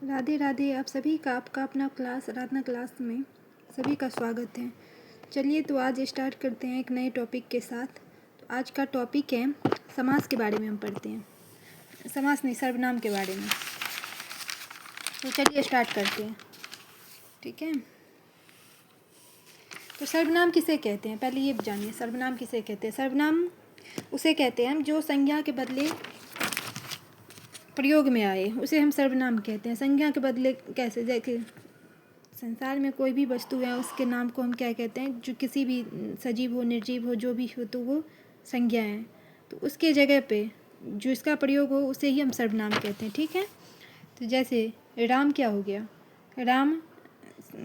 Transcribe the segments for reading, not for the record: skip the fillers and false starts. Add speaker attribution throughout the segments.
Speaker 1: राधे राधे। आप सभी का आपका अपना क्लास आराधना क्लास में सभी का स्वागत है। चलिए तो आज स्टार्ट करते हैं एक नए टॉपिक के साथ। तो आज का टॉपिक है समास के बारे में हम पढ़ते हैं। समास नहीं, सर्वनाम के बारे में। तो चलिए स्टार्ट करते हैं, ठीक है। तो सर्वनाम किसे कहते हैं, पहले ये जानिए। सर्वनाम किसे कहते हैं? सर्वनाम उसे कहते हैं जो संज्ञा के बदले प्रयोग में आए, उसे हम सर्वनाम कहते हैं। संज्ञा के बदले कैसे? देखिए, संसार में कोई भी वस्तु है उसके नाम को हम क्या कहते हैं? जो किसी भी सजीव हो निर्जीव हो जो भी हो तो वो संज्ञा है। तो उसके जगह पे जो इसका प्रयोग हो उसे ही हम सर्वनाम कहते हैं, ठीक है। तो जैसे राम क्या हो गया? राम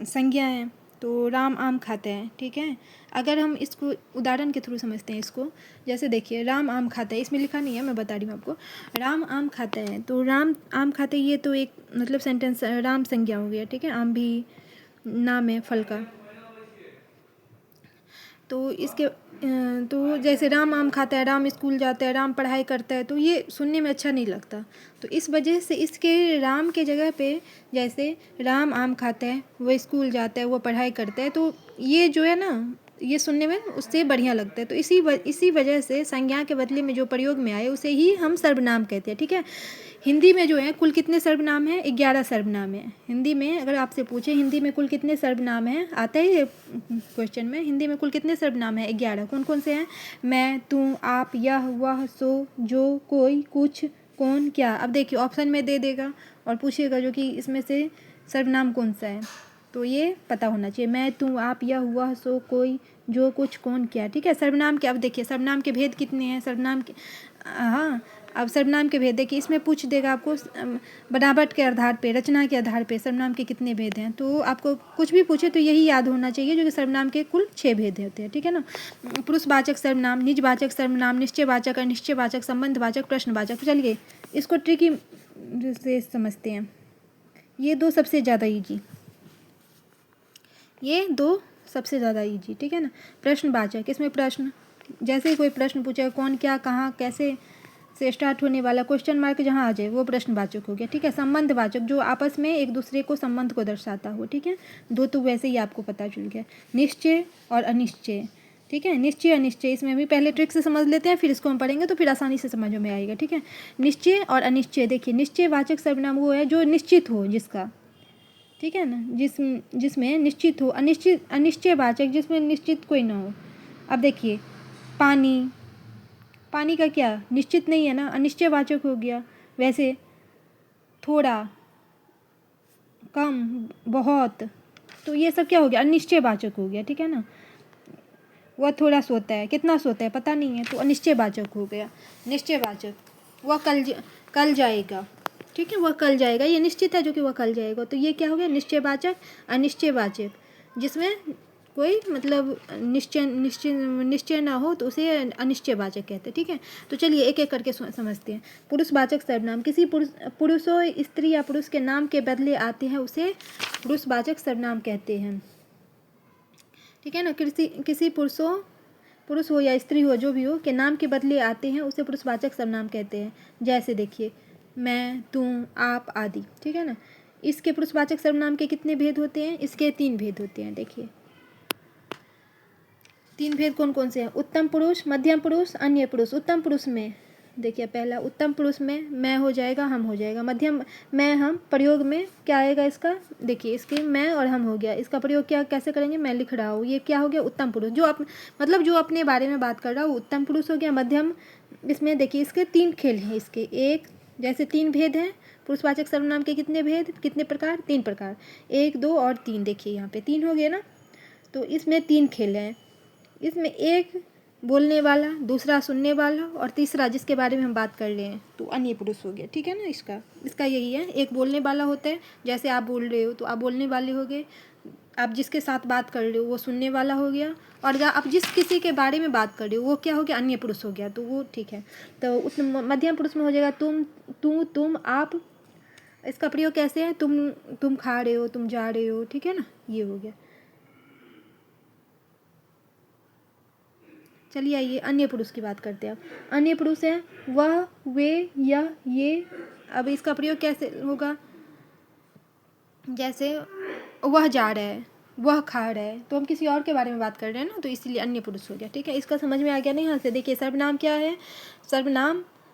Speaker 1: संज्ञा है, तो राम आम खाता है, ठीक है। अगर हम इसको उदाहरण के थ्रू समझते हैं इसको, जैसे देखिए राम आम खाता है, इसमें लिखा नहीं है, मैं बता रही हूँ आपको। राम आम खाता है, तो राम आम खाते, ये तो एक मतलब सेंटेंस राम संज्ञा हो गया, ठीक है। आम भी नाम है फल का। तो इसके तो जैसे राम आम खाता है, राम स्कूल जाता है, राम पढ़ाई करता है, तो ये सुनने में अच्छा नहीं लगता। तो इस वजह से इसके राम के जगह पे जैसे राम आम खाता है, वो स्कूल जाता है, वो पढ़ाई करता है, तो ये जो है ना, ये सुनने में उससे बढ़िया लगता है। तो इसी वजह से संज्ञा के बदले में जो प्रयोग में आए उसे ही हम सर्वनाम कहते हैं, ठीक है। हिंदी में जो है कुल कितने सर्वनाम हैं? 11 सर्वनाम हैं हिंदी में। अगर आपसे पूछे हिंदी में कुल कितने सर्वनाम हैं, आता है क्वेश्चन में, हिंदी में कुल कितने सर्वनाम हैं? 11। कौन कौन से हैं? मैं, तू, आप, यह, वह, सो, जो, कोई, कुछ, कौन, क्या। अब देखिए ऑप्शन में दे देगा और पूछेगा जो कि इसमें से सर्वनाम कौन सा है, तो ये पता होना चाहिए। मैं, तू, आप, यह, वह, सो, कोई, जो, कुछ, कौन, क्या, ठीक है। सर्वनाम के अब देखिए सर्वनाम के भेद कितने हैं? सर्वनाम के हाँ, अब सर्वनाम के भेद देखिए, इसमें पूछ देगा आपको बनावट के आधार पे, रचना के आधार पे सर्वनाम के कितने भेद हैं। तो आपको कुछ भी पूछे तो यही याद होना चाहिए जो कि सर्वनाम के कुल 6 भेद होते हैं, ठीक है ना। पुरुषवाचक सर्वनाम, निजवाचक सर्वनाम, निश्चयवाचक, अनिश्चयवाचक, संबंधवाचक, प्रश्नवाचक। चलिए इसको ट्रिकी से समझते हैं। ये दो सबसे ज़्यादा ईजी, ठीक है ना। प्रश्नवाचक, इसमें प्रश्न, जैसे कोई प्रश्न पूछेगा कौन, क्या, कहाँ, कैसे से स्टार्ट होने वाला क्वेश्चन मार्क जहाँ आ जाए वो प्रश्नवाचक हो गया, ठीक है। संबंधवाचक, जो आपस में एक दूसरे को संबंध को दर्शाता हो, ठीक है। दो तो वैसे ही आपको पता चल गया। निश्चय और अनिश्चय, ठीक है। निश्चय अनिश्चय, इसमें भी पहले ट्रिक से समझ लेते हैं, फिर इसको हम पढ़ेंगे तो फिर आसानी से समझ में आएगा, ठीक है। निश्चय और अनिश्चय, देखिए निश्चयवाचक सर्वनाम वो है जो निश्चित हो जिसका, ठीक है ना, जिसमें निश्चित हो। अनिश्चयवाचक जिसमें निश्चित कोई ना हो। अब देखिए पानी का क्या निश्चित नहीं है ना, अनिश्चयवाचक हो गया। वैसे थोड़ा, कम, बहुत, तो ये सब क्या हो गया? अनिश्चयवाचक हो गया, ठीक है ना। वह थोड़ा सोता है, कितना सोता है पता नहीं है, तो अनिश्चयवाचक हो गया। निश्चयवाचक, वह कल जाएगा, ठीक है, वह कल जाएगा, ये निश्चित है जो कि वह कल जाएगा, तो ये क्या हो गया? निश्चयवाचक। अनिश्चयवाचक जिसमें कोई मतलब निश्चय ना हो तो उसे अनिश्चयवाचक कहते हैं, ठीक है। तो चलिए एक एक करके समझते हैं। पुरुषवाचक सर्वनाम, किसी पुरुषों, स्त्री या पुरुष के नाम के बदले आते हैं उसे पुरुषवाचक सर्वनाम कहते हैं, ठीक है ना। किसी पुरुष हो या स्त्री हो जो भी हो के नाम के बदले आते हैं उसे पुरुषवाचक सर्वनाम कहते हैं। जैसे देखिए मैं, तुम, आप आदि, ठीक है ना। इसके पुरुषवाचक सर्वनाम के कितने भेद होते हैं? इसके 3 भेद होते हैं। देखिए 3 भेद कौन कौन से हैं? उत्तम पुरुष, मध्यम पुरुष, अन्य पुरुष। उत्तम पुरुष में देखिए पहला, उत्तम पुरुष में मैं हो जाएगा, हम हो जाएगा। मध्यम मैं, हम, प्रयोग में क्या आएगा इसका? देखिए इसके मैं और हम हो गया, इसका प्रयोग क्या कैसे करेंगे? मैं लिख रहा हूँ, ये क्या हो गया? उत्तम पुरुष। जो मतलब जो अपने बारे में बात कर रहा हूँ उत्तम पुरुष हो गया। मध्यम, इसमें देखिए इसके 3 खेल हैं। इसके एक, जैसे 3 भेद हैं पुरुषवाचक सर्वनाम के। कितने भेद, कितने प्रकार? 3 प्रकार, 1, 2 और 3। देखिए यहाँ पे 3 हो गए ना, तो इसमें 3 खेल हैं। इसमें एक बोलने वाला, दूसरा सुनने वाला और तीसरा जिसके बारे में हम बात कर रहे हैं तो अन्य पुरुष हो गया, ठीक है ना। इसका यही है, एक बोलने वाला होता है, जैसे आप बोल रहे हो तो आप बोलने वाले हो गए। आप जिसके साथ बात कर रहे हो वो सुनने वाला हो गया, और आप जिस किसी के बारे में बात कर रहे हो वो क्या हो गया? अन्य पुरुष हो गया, तो वो ठीक है। तो उस मध्यम पुरुष में हो जाएगा तुम, तू, तुम, आप। इसका प्रयोग कैसे है? तुम खा रहे हो, तुम जा रहे हो, ठीक है ना, ये हो गया। चलिए आइए अन्य पुरुष की बात करते हैं। अब अन्य पुरुष है वह, वे, यह, ये। अब इसका प्रयोग कैसे होगा? जैसे वह जा रहा है, वह खा रहा है, तो हम किसी और के बारे में बात कर रहे हैं ना, तो इसलिए अन्य पुरुष हो गया। ठीक है, इसका समझ में आ गया नहीं? यहाँ से देखिए सर्वनाम क्या है।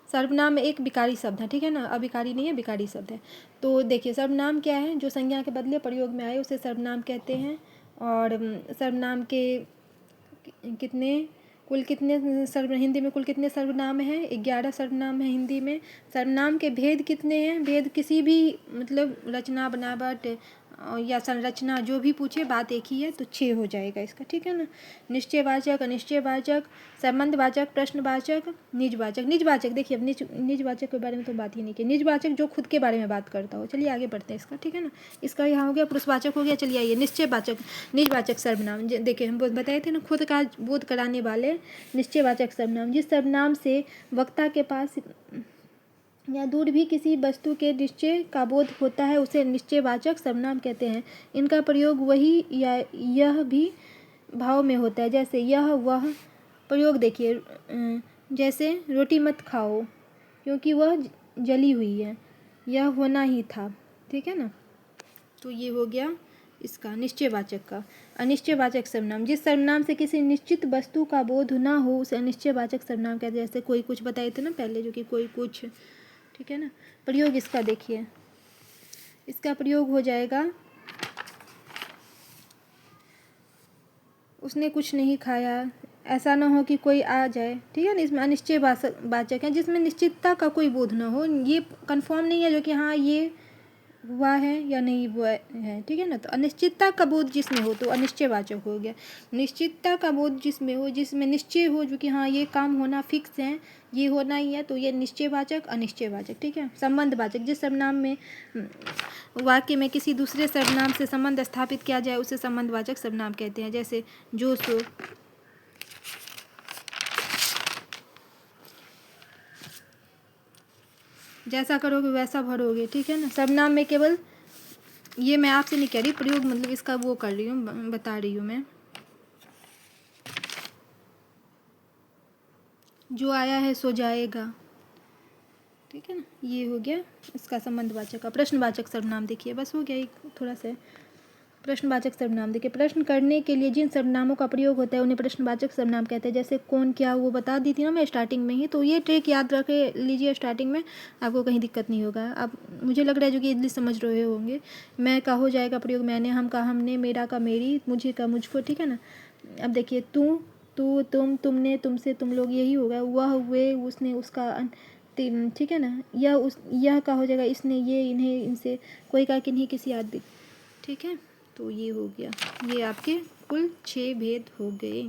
Speaker 1: सर्वनाम में एक विकारी शब्द है। ठीक है ना, अविकारी नहीं है, विकारी शब्द है। तो देखिए सर्वनाम क्या है, जो संज्ञा के बदले प्रयोग में आए उसे सर्वनाम कहते हैं। और सर्वनाम के हिंदी में कुल कितने सर्वनाम हैं? 11 सर्वनाम है हिंदी में। सर्वनाम के भेद कितने हैं? भेद किसी भी मतलब रचना बनावट या संरचना जो भी पूछे, बात एक ही है, तो 6 हो जाएगा इसका। ठीक है ना, निश्चयवाचक, अनिश्चयवाचक, संबंधवाचक, प्रश्नवाचक, निजवाचक। निजवाचक देखिए, अब निजवाचक के बारे में तो बात ही नहीं की। निजवाचक जो खुद के बारे में बात करता हो। चलिए आगे बढ़ते हैं इसका। ठीक है ना, इसका यहाँ हो गया, पुरुषवाचक हो गया। चलिए आइए निश्चयवाचक, निजवाचक सर्वनाम। देखिए हम बताए थे ना, खुद का बोध कराने वाले निश्चयवाचक सर्वनाम। जिस सर्वनाम से वक्ता के पास या दूर भी किसी वस्तु के निश्चय का बोध होता है उसे निश्चयवाचक सर्वनाम कहते हैं। इनका प्रयोग वही या यह भी भाव में होता है, जैसे यह वह। प्रयोग देखिए, जैसे रोटी मत खाओ क्योंकि वह जली हुई है, यह होना ही था। ठीक है ना, तो ये हो गया इसका निश्चयवाचक का। अनिश्चयवाचक सर्वनाम, जिस सर्वनाम से किसी निश्चित वस्तु का बोध ना हो उसे अनिश्चयवाचक सर्वनाम कहते हैं। जैसे कोई कुछ बताए थे ना पहले, जो कि कोई कुछ। ठीक है ना, प्रयोग इसका देखिए, इसका प्रयोग हो जाएगा, उसने कुछ नहीं खाया, ऐसा ना हो कि कोई आ जाए। ठीक है ना, इसमें अनिश्चय वाचक है, जिसमें निश्चितता का कोई बोध ना हो, ये कंफर्म नहीं है जो कि हाँ ये हुआ है या नहीं हुआ है। ठीक है ना, तो अनिश्चितता का बोध जिसमें हो तो अनिश्चयवाचक हो गया। निश्चितता का बोध जिसमें हो, जिसमें निश्चय हो जो कि हाँ ये काम होना फिक्स है, ये होना ही है, तो ये निश्चयवाचक, अनिश्चयवाचक। ठीक है, संबंधवाचक, जिस सर्वनाम में वाक्य में किसी दूसरे सर्वनाम से संबंध स्थापित किया जाए उसे संबंधवाचक सर्वनाम कहते हैं। जैसे जो सो, जैसा करोगे वैसा भरोगे। ठीक है ना, सर्वनाम में केवल, ये मैं आपसे नहीं कह रही, प्रयोग मतलब इसका वो कर रही हूँ, बता रही हूँ मैं। जो आया है सो जाएगा। ठीक है ना, ये हो गया इसका संबंधवाचक का। प्रश्नवाचक सर्वनाम देखिए, बस हो गया एक थोड़ा सा। प्रश्नवाचक सर्वनाम देखिए, प्रश्न करने के लिए जिन सर्वनामों का प्रयोग होता है उन्हें प्रश्नवाचक सर्वनाम कहते हैं। जैसे कौन, क्या, वो बता दी थी ना मैं स्टार्टिंग में ही, तो ये ट्रिक याद रख लीजिए स्टार्टिंग में, आपको कहीं दिक्कत नहीं होगा। अब मुझे लग रहा है जो कि इजली समझ रहे होंगे। मैं का हो जाएगा प्रयोग मैंने, हम का हमने, मेरा का मेरी, मुझे का मुझको। ठीक है ना, अब देखिए तू, तुम, तुमने, तुमसे, तुम लोग, यही होगा। वह, वे, उसने, उसका, ठीक है ना, यह का हो जाएगा इसने, ये, इन्हें, इनसे, कोई का, किन्हीं, किसी आदि। ठीक है, तो ये हो गया, ये आपके कुल 6 भेद हो गए।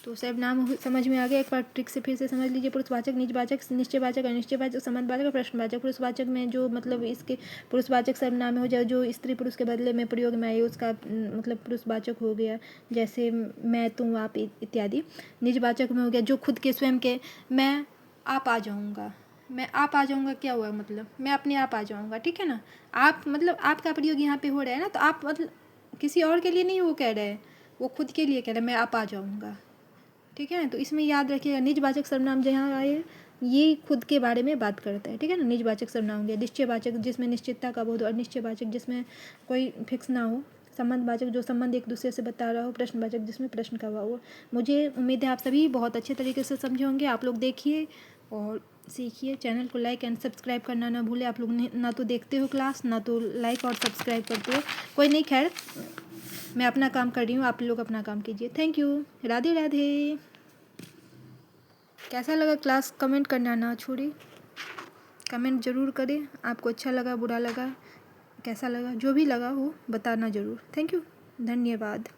Speaker 1: तो सर्वनाम समझ में आ गया। एक बार ट्रिक से फिर से समझ लीजिए। पुरुषवाचक, निजवाचक, निश्चयवाचक, अनिश्चयवाचक, संबंधवाचक और प्रश्नवाचक। पुरुषवाचक में जो मतलब इसके पुरुषवाचक सर्वनाम हो जाए जो स्त्री पुरुष के बदले में प्रयोग में आए उसका मतलब पुरुषवाचक हो गया, जैसे मैं, तुम, आप इत्यादि। निजवाचक में हो गया जो खुद के स्वयं के, मैं आप आ जाऊँगा, मैं आप आ जाऊँगा क्या हुआ, मतलब मैं अपने आप आ जाऊँगा। ठीक है ना, आप मतलब आपका प्रयोग यहाँ पे हो रहा है ना, तो आप मतलब किसी और के लिए नहीं वो कह रहे हैं, वो खुद के लिए कह रहे हैं, मैं आप आ जाऊँगा। ठीक है, तो इसमें याद रखिएगा निजवाचक सर्वनाम जहाँ आए ये खुद के बारे में बात करता है। ठीक है ना, निजवाचक सर्वनाम हो गया। निश्चयवाचक जिसमें निश्चितता का बोध, और निश्चयवाचक जिसमें कोई फिक्स ना हो। संबंधवाचक जो संबंध एक दूसरे से बता रहा हो। प्रश्नवाचक जिसमें प्रश्न का हुआ हो। मुझे उम्मीद है आप सभी बहुत अच्छे तरीके से समझे होंगे। आप लोग देखिए और सीखिए। चैनल को लाइक एंड सब्सक्राइब करना ना भूले। आप लोग ना तो देखते हो क्लास, ना तो लाइक और सब्सक्राइब करते हो। कोई नहीं, खैर मैं अपना काम कर रही हूँ, आप लोग अपना काम कीजिए। Thank you, Radhe Radhe. कैसा लगा क्लास कमेंट करना ना छोड़िए, कमेंट ज़रूर करें। आपको अच्छा लगा, बुरा लगा, कैसा लगा, जो भी लगा हो बताना ज़रूर। थैंक यू, धन्यवाद।